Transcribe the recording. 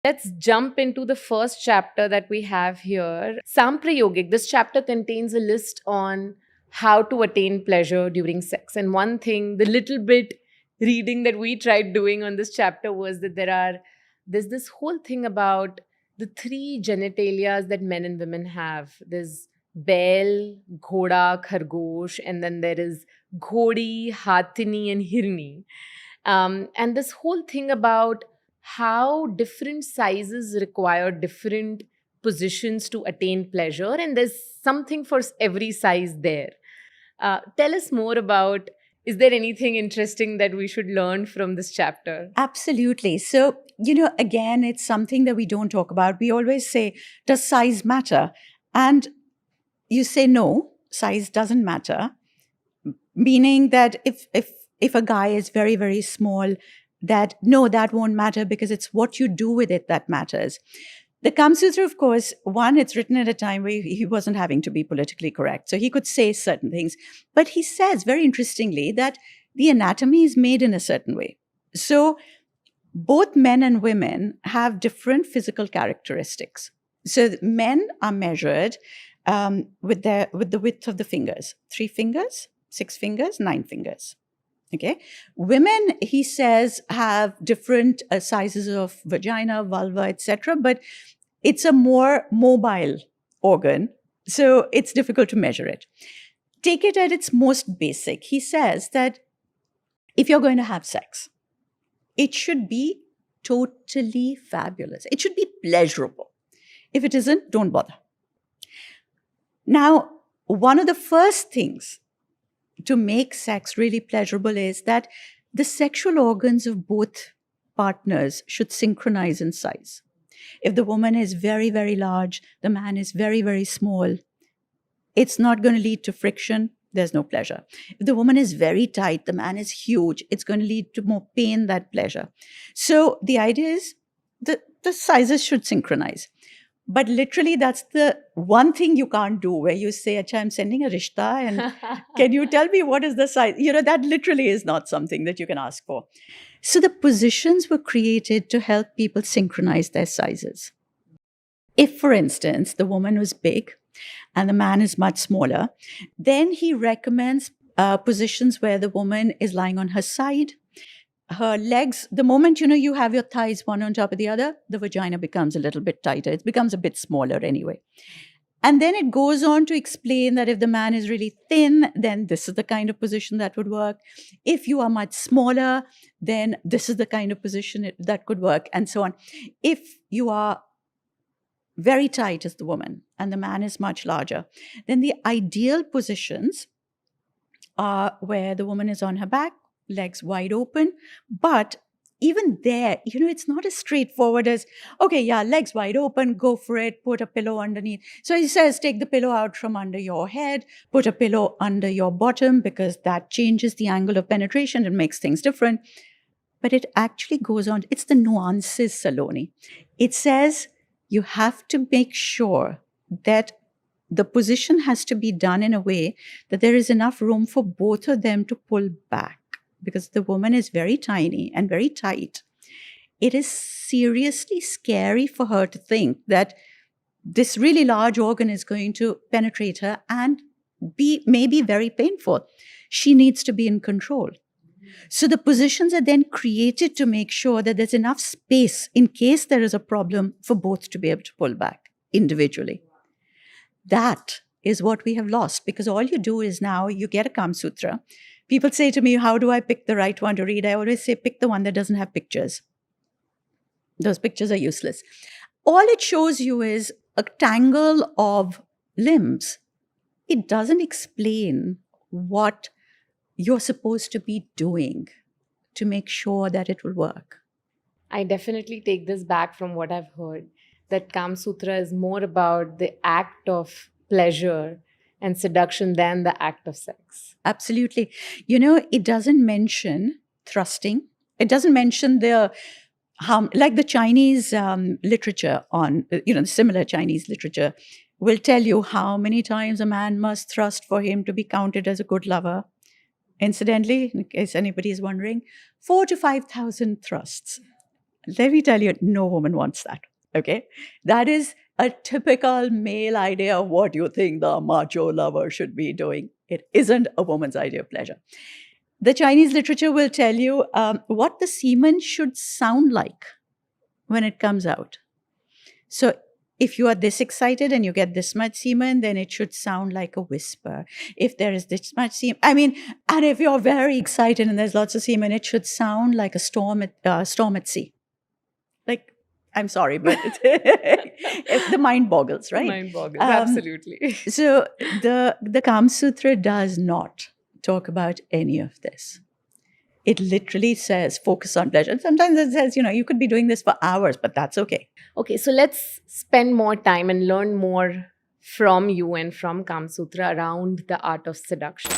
Let's jump into the first chapter that we have here. Samprayogik. This chapter contains a list on how to attain pleasure during sex. And one thing, the little bit reading that we tried doing on this chapter was that there's this whole thing about the three genitalias that men and women have. There's Bail, Ghoda, Khargosh, and then there is Ghodi, Hathini, and Hirni. And this whole thing about how different sizes require different positions to attain pleasure, and there's something for every size there. Tell us more about, is there anything interesting that we should learn from this chapter? Absolutely. So, again, it's something that we don't talk about. We always say, does size matter? And you say, no, size doesn't matter. Meaning that if a guy is very, very small, that won't matter because it's what you do with it that matters. The Kama Sutra, of course, one, it's written at a time where he wasn't having to be politically correct. So he could say certain things. But he says, very interestingly, that the anatomy is made in a certain way. So both men and women have different physical characteristics. So men are measured with the width of the fingers. 3 fingers, 6 fingers, 9 fingers. Okay. Women, he says, have different sizes of vagina, vulva, etc. But it's a more mobile organ, so it's difficult to measure it. Take it at its most basic. He says that if you're going to have sex, it should be totally fabulous. It should be pleasurable. If it isn't, don't bother. Now, one of the first things to make sex really pleasurable is that the sexual organs of both partners should synchronize in size. If the woman is very, very large, the man is very, very small, it's not going to lead to friction. There's no pleasure. If the woman is very tight, the man is huge, it's going to lead to more pain than pleasure. So the idea is that the sizes should synchronize. But literally, that's the one thing you can't do, where you say, Acha, I'm sending a rishta, and can you tell me what is the size? That literally is not something that you can ask for. So the positions were created to help people synchronize their sizes. If, for instance, the woman was big and the man is much smaller, then he recommends positions where the woman is lying on her side. Her legs, the moment, you have your thighs one on top of the other, the vagina becomes a little bit tighter. It becomes a bit smaller anyway. And then it goes on to explain that if the man is really thin, then this is the kind of position that would work. If you are much smaller, then this is the kind of position that could work, and so on. If you are very tight as the woman and the man is much larger, then the ideal positions are where the woman is on her back, legs wide open. But even there, it's not as straightforward as, okay, yeah, legs wide open, go for it, put a pillow underneath. So he says, take the pillow out from under your head, put a pillow under your bottom, because that changes the angle of penetration and makes things different. But it actually goes on, it's the nuances, Saloni. It says you have to make sure that the position has to be done in a way that there is enough room for both of them to pull back. Because the woman is very tiny and very tight. It is seriously scary for her to think that this really large organ is going to penetrate her and be maybe very painful. She needs to be in control. So the positions are then created to make sure that there's enough space in case there is a problem for both to be able to pull back individually. That is what we have lost, because all you do is now you get a Kama Sutra. People say to me, how do I pick the right one to read? I always say, pick the one that doesn't have pictures. Those pictures are useless. All it shows you is a tangle of limbs. It doesn't explain what you're supposed to be doing to make sure that it will work. I definitely take this back from what I've heard, that Kama Sutra is more about the act of pleasure and seduction than the act of sex. Absolutely. It doesn't mention thrusting. It doesn't mention like the Chinese literature on, similar Chinese literature will tell you how many times a man must thrust for him to be counted as a good lover. Incidentally, in case anybody is wondering, 4,000 to 5,000 thrusts. Let me tell you, no woman wants that. Okay. That is a typical male idea of what you think the macho lover should be doing. It isn't a woman's idea of pleasure. The Chinese literature will tell you what the semen should sound like when it comes out. So if you are this excited and you get this much semen, then it should sound like a whisper. If there is this much semen, and if you're very excited and there's lots of semen, it should sound like a storm at sea. Like, I'm sorry, but the mind boggles, right? Mind boggles, absolutely. So the Kama Sutra does not talk about any of this. It literally says focus on pleasure. Sometimes it says, you could be doing this for hours, but that's okay. Okay, so let's spend more time and learn more from you and from Kama Sutra around the art of seduction.